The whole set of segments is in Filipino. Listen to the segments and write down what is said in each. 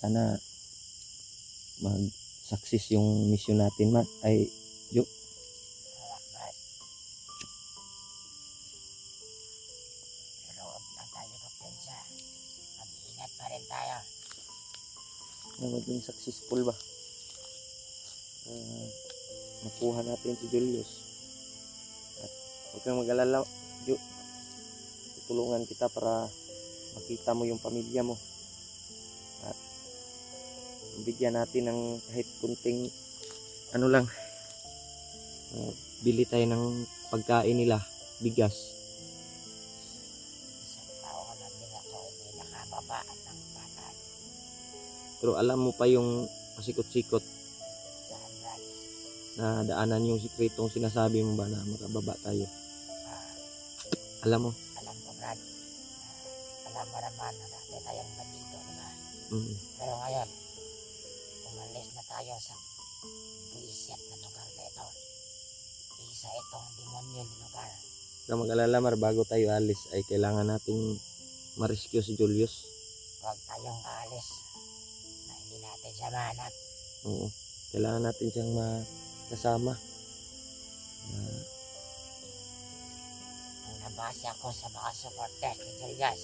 sana mag-success yung mission natin ay Jo. Loob lang tayo kapensa. Mag-iingat pa rin tayo. Na maging successful ba? Makuha natin si Julius. At huwag kang mag-alala, Jo. Tutulungan kita para makita mo yung pamilya mo. At bigyan natin ng kahit kunting ano lang. Bili tayo ng pagkain nila, bigas. Isang taon na din ako hindi nakababa ng bakal. Pero alam mo pa yung pasikot-sikot Saan ba? na daanan yung sikretong sinasabi mo ba na makababa tayo. Alam mo? Alam ko, Brad. Alam mo naman na dati tayong bandido, diba? Pero ngayon, umalis na tayo sa buisit na lugar na ito. Isa itong demonyo na lugar. Kung mag-alala, bago tayo alis ay kailangan nating ma-rescue si Julius. Huwag tayong aalis na hindi natin siya mahanap. Oo. Kailangan natin siyang makasama. Ang nabasa ko sa mga supporters ni Julius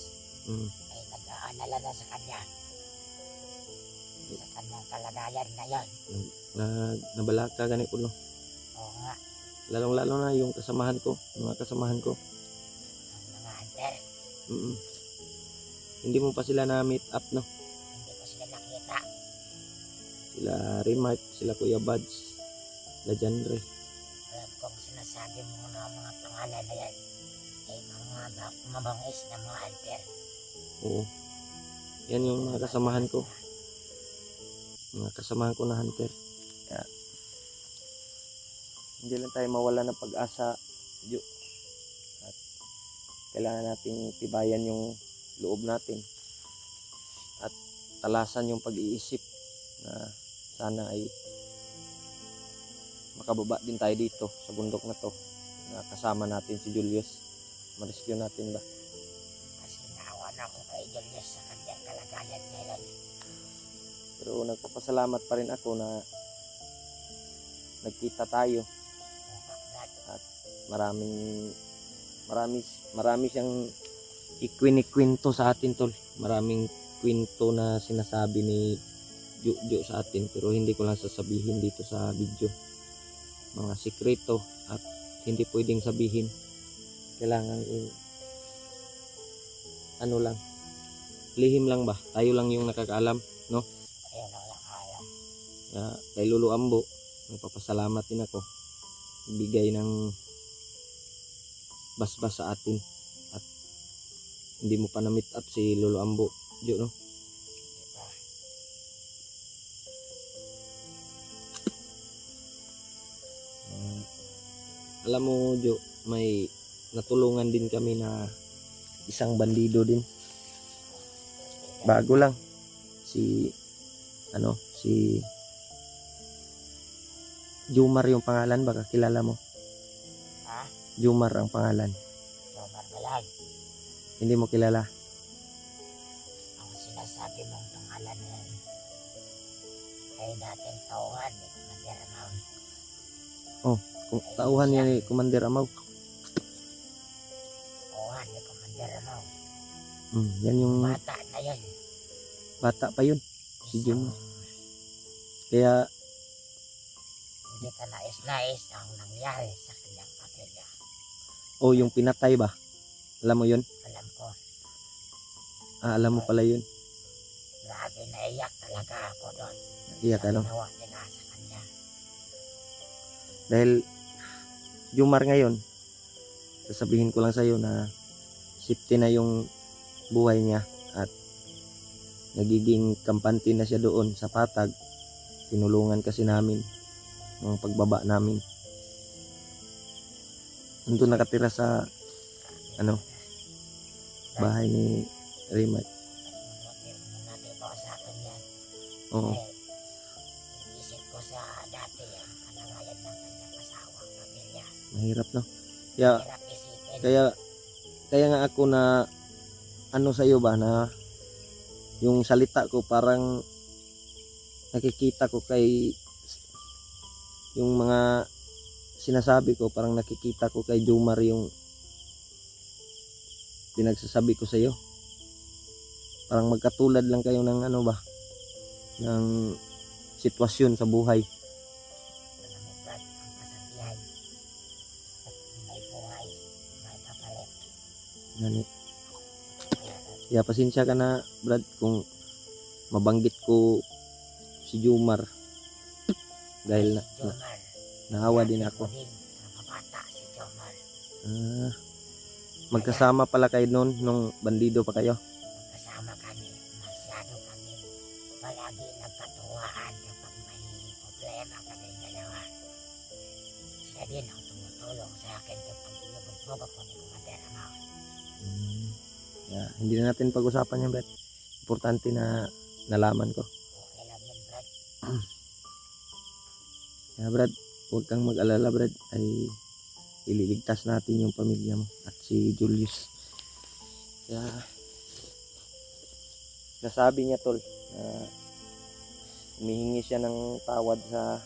ay nag-aalala na sa kanya. Sa kanyang kalagayan ngayon. Nabalaka ganit ko, no? Oo nga, Lalong-lalo na yung kasamahan ko, mga kasamahan ko. ang mga hunter, Hindi mo pa sila na-meet up, no? hindi ko sila nakita. Sila Remark, sila Kuya Buds, sila Janre. Alam kong sinasabi mo na mga pangalan na yan ay mga mabangis na mga hunter. Oo. Yan yung mga kasamahan ko. Mga kasamahan ko na hunter. Kaya, hindi lang tayo mawala ng pag-asa, Jo. At kailangan nating tibayan yung loob natin. At talasan yung pag-iisip na sana ay makababa din tayo dito sa bundok na to. Na kasama natin si Julius. Ma-rescue natin ba? Kasi naawa na ako kay Julius sa kanyang kalagayan ngayon. Pero nagpapasalamat pa rin ako na nagkita tayo. At marami siyang ikwento sa atin, tol. Maraming kwento na sinasabi ni Jojo sa atin, pero hindi ko lang sasabihin dito sa video. Mga sikreto at hindi pwedeng sabihin. Kailangan ano lang, lihim lang ba? Tayo lang yung nakakaalam, no? Ayun ang nakaalam. Kay Lolo Ambo, nagpapasalamat din ako. Bigay ng basbas sa atin. At hindi mo pa na-meet up si Lolo Ambo, Jo, no? Diba? Alam mo, Jo, may natulungan din kami na isang bandido din. Bago lang. Si Jumar yung pangalan, baka kilala mo. Ha? Jumar ang pangalan. Jomar Balag. Hindi mo kilala. Ang sinasabi mong pangalan na yan ay dating tauhan ni Commander Amaw. Kung tauhan niya ni Commander Amaw. Tauhan ni Commander Amaw. Yan yung Bata na yun. bata pa yun. Si Isang Jumar. Kaya hindi ka nais-nais ang nangyari sa kanyang pamilya. yung pinatay ba? Alam mo yun? Alam ko, Alam mo pala yun. grabe naiyak talaga ako doon. Iyak Sa ano? ginawa nila sa kanya. Dahil Jumar ngayon, sasabihin ko lang sa'yo na safety na yung buhay niya at nagiging kampante na siya doon sa Patag. Tinulungan kasi namin ng pagbaba namin. Nandun nakatira sa bahay ni Raymart. Mabuti ba sa akin yan? Oo. Isip ko sa dati ang kalagayan ng kanyang asawang pamilya. Mahirap, no? Kaya Hirap isipin. kaya nga ako na sa iyo ba na yung salita ko parang nakikita ko kay yung mga sinasabi ko, parang nakikita ko kay Jomar yung pinagsasabi ko sa iyo. Parang magkatulad lang kayo ng ano ba, ng sitwasyon sa buhay. Alam mo, Brad, ang kasabihan, at may buhay, may kapalit. Nani. Kaya, Kaya pasensya ka na, Brad, kung mabanggit ko si Jomar dahil Jomar, naawa din sinabi ko ako. din, nakabata si Jomar. Ah, magkasama pala kayo noon nung bandido pa kayo. Magkasama kami, masyado kami palagi nagkatuwaan kapag may problema kami dalawa. Siya din ang tumutulong sa akin kapag binubugbog ako ni Commander Amaw. Yeah, hindi na natin pag-usapan yan, Brad. Importante na nalaman ko. Okay lang yun, Brad. Kaya, Brad, huwag kang mag-alala, Brad. Ay ililigtas natin yung pamilya mo at si Julius. Kaya nasabi niya, tol, na humihingi siya ng tawad sa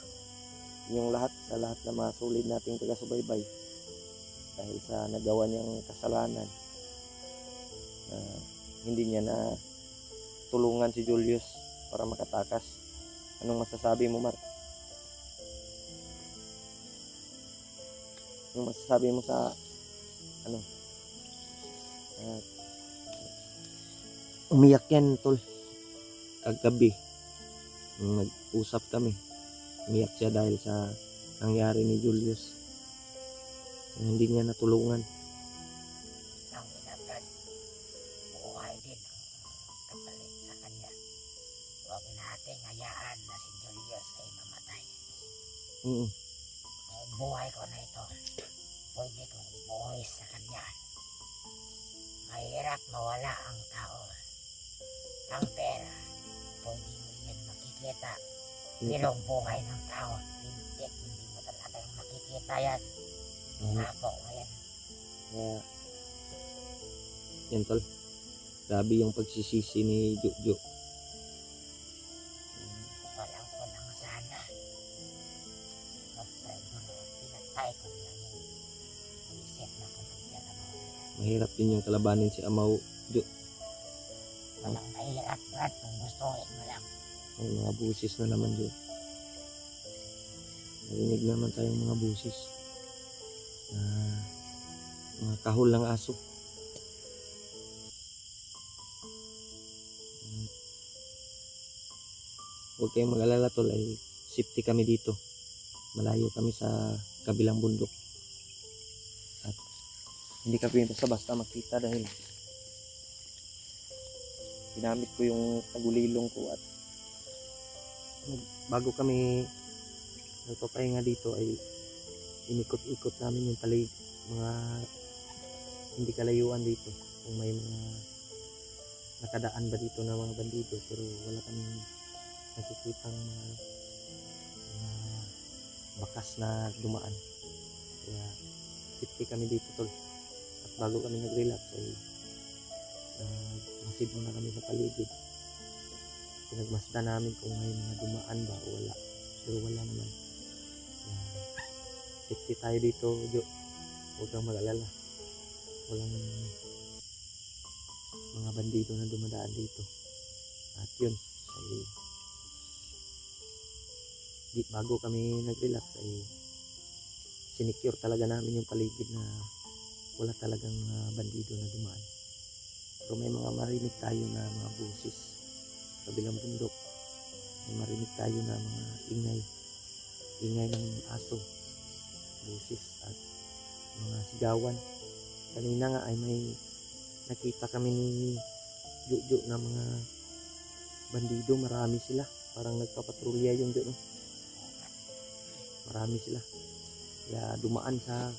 inyong lahat, sa lahat na mga solid nating taga-subaybay dahil sa nagawa niyang kasalanan. Hindi niya na tulungan si Julius para makatakas. Anong masasabi mo, Mark? Anong masasabi mo sa ano? Umiyak yan, tol. Kagabi nung nag-usap kami, umiyak siya dahil sa nangyari ni Julius. Hindi niya natulungan. Ang ina, Brad, buhay din ang kapalit sa kanya. Huwag nating hayaan na si Julius ay mamatay. Mm. Ang buhay ko na ito, pwede kong ibuhay sa kanya. Mahirap mawala ang tao. Ang pera, pwede mo yan makikita. Pero ang buhay ng tao, hindi mo talagang makikita yan. Ako, ngayon. Kaya, yan, tol. Grabe yung pagsisisi ni Jojo. Walang ko lang sana. Basta siguro, pinatay ko lang yung isip na Commander Amaw. Mahirap din yung kalabanin si Amaw, Jo. Walang mahirap, Brad, kung gustuhin mo lang. Ang mga busis na naman, Jo. Narinig naman tayong mga busis. Mga kahol ng aso. Huwag kayong mag-alala, tol, ay safety kami dito. Malayo kami sa kabilang bundok. At hindi kami basta-basta makita dahil ginamit ko yung tagulilong ko at bago kami nagpapahinga dito ay inikot-ikot namin yung mga hindi kalayuan dito kung may mga nakadaan ba dito na mga bandido, pero wala kaming nakikitang mga bakas na dumaan. Kaya safety kami dito, tol. At bago kami nag-relax ay masid muna kami sa paligid. Pinagmasdan namin kung may mga dumaan ba o wala, pero wala naman. Safety tayo dito, Jo. Huwag kang mag-alala. Walang mga bandido na dumadaan dito. At yun, ay bago kami nag-relax ay sinecure talaga namin yung paligid na wala talagang bandido na dumaan. Pero may mga marinig tayo na mga busis sa kabilang bundok. May marinig tayo na mga ingay ng aso, busis at mga sigawan. Kanina nga ay may nakita kami ni Jojo na mga bandido. Marami sila, parang nagpapatrolya yung Jojo, no? Marami sila. Kaya dumaan sa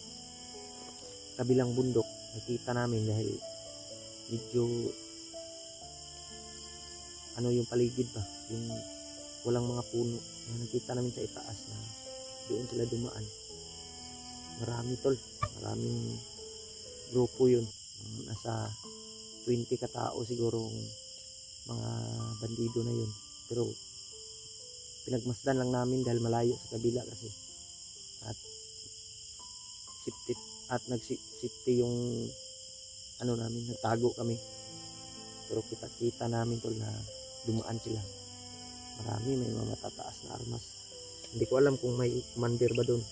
kabilang bundok, nakita namin dahil medyo ano yung paligid ba, yung walang mga puno. Nakita namin sa itaas na doon sila dumaan. Marami, tol, maraming grupo yun. Nasa 20 katao siguro mga bandido na yun. Pero pinagmasdan lang namin dahil malayo sa kabila kasi. At safety at nagsafety yung ano namin, nagtago kami. Pero kita namin tol na dumaan sila. Marami, may mga matataas na armas. Hindi ko alam kung may commander ba doon.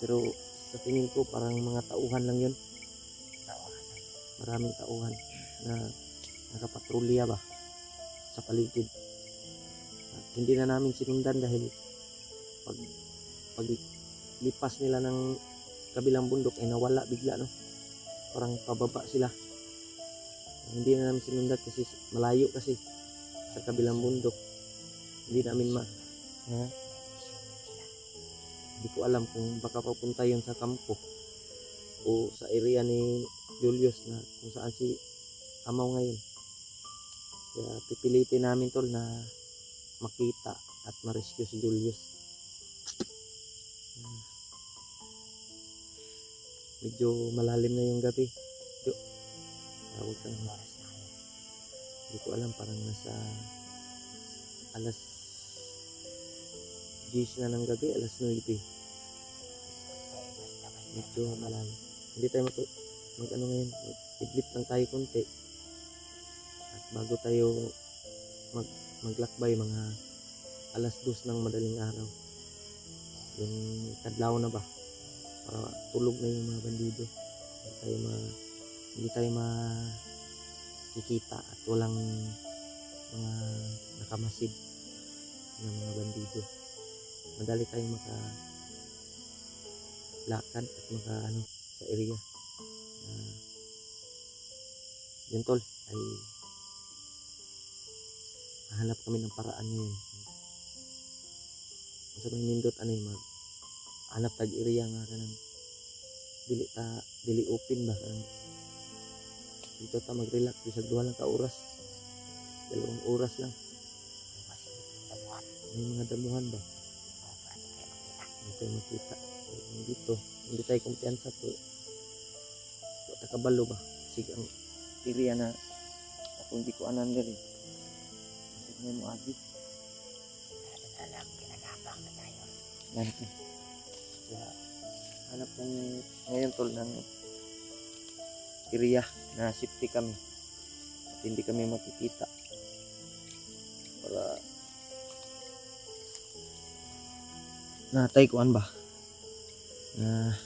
Pero sa tingin ko parang mga tauhan lang yun. Maraming tauhan na nakapatrolya ba sa paligid. At hindi na namin sinundan dahil pag lipas nila ng kabilang bundok ay nawala bigla, no? Parang pababa sila. Hindi na namin sinundan kasi malayo kasi sa kabilang bundok. Hindi namin hindi ko alam kung baka papunta yun sa kampo o sa area ni Julius na kung saan si Amaw ngayon. Kaya pipilitin namin tol na makita at ma-rescue si Julius. Medyo malalim na yung gabi. Tawag ka naman. Hindi ko alam, parang nasa alas 10 na ng gabi, alas 9. Medyo malalim. Hindi tayo mag-ano ngayon, mag-idlip lang tayo konti. At bago tayo maglakbay, mga alas 2 ng madaling araw. Yung kadlaw na ba? Para tulog na yung mga bandido. Hindi tayo makikita at walang mga nakamasid ng mga bandido. Madali tayong makalakad at sa area. Yan tol, ay hahanap kami ng paraan ngayon. Sa may nindot hanap tag area nga kanang dili open ba kanang dito ta mag-relax bisag duha lang ka oras, 2 oras lang. May mga damuhan ba? Hindi tayo makita. Hindi tayo kumpiyansa to. Wata kabalo ba? Sige ang area na ako hindi ko anan rin. Sige mo agi. Alam, ginagapang na tayo. Yan ko. Kaya hanap ng ngayon tol ng area na safety kami at hindi kami makikita para natay kuan ba na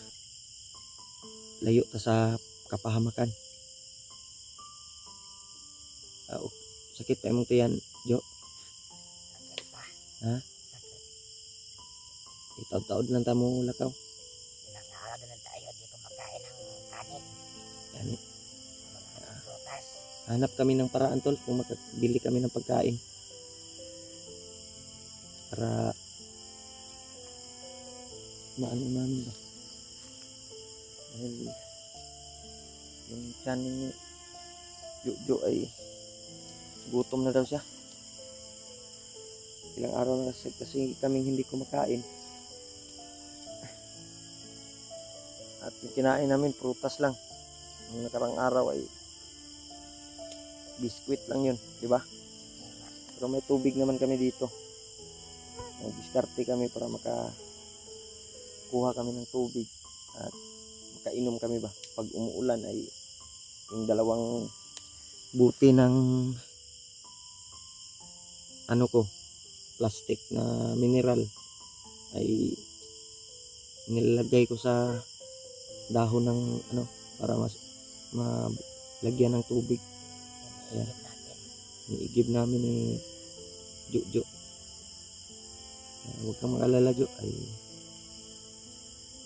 layo ta sa kapahamakan. Sakit pa imong tiyan Jo. Sakit pa. Ha? Sakit. Itaod-taod lang ta mo lakaw. Pinangalaga na tayo dito magkain ng kanin. Yan. Mga prutas. Hanap kami ng paraan tol kung makabili kami ng pagkain para maano namin ba dahil yung tiyan ni Jojo ay gutom na daw siya. Ilang araw na kasi kaming hindi kumakain at yung kinain namin prutas lang. Ang nakarang araw ay biskwit lang yun, di ba? Pero may tubig naman kami dito. Nag-diskarte kami para makakuha kami ng tubig at makainom kami ba. Pag umuulan ay yung 2 buti ng plastic na mineral ay nilalagay ko sa dahon ng para malagyan ng tubig. Ayan. Niigib namin ni Jojo. Huwag kang mag-alala Jo, ay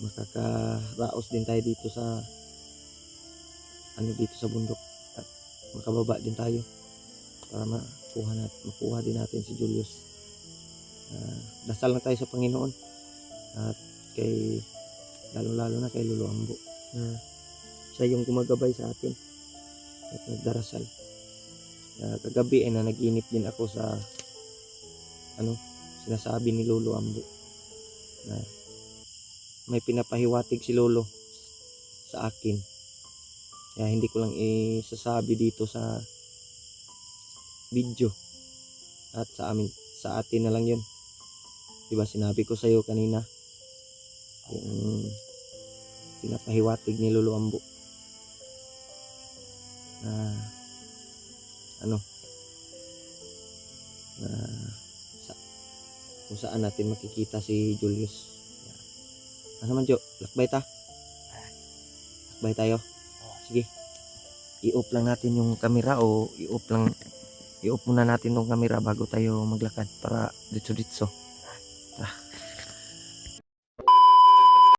makakaraos din tayo dito sa dito sa bundok at makababa din tayo para makuha din natin si Julius. Dasal lang tayo sa Panginoon at lalo na kay Lolo Ambo. Siya yung gumagabay sa atin at nagdarasal. Kagabi ay nanaginip din ako sa sinasabi ni Lolo Ambo na may pinapahiwatig si Lolo sa akin. Kaya hindi ko lang isasabi dito sa video at sa sa atin na lang yun. Diba sinabi ko sa'yo kanina, yung pinapahiwatig ni Lolo Ambo na ano, na kung saan natin makikita si Julius. Yan. Ano naman Jo, lakbay ta? Lakbay tayo? Sige, i-off lang natin yung camera o i-off muna natin yung camera bago tayo maglakad para ditso-ditso.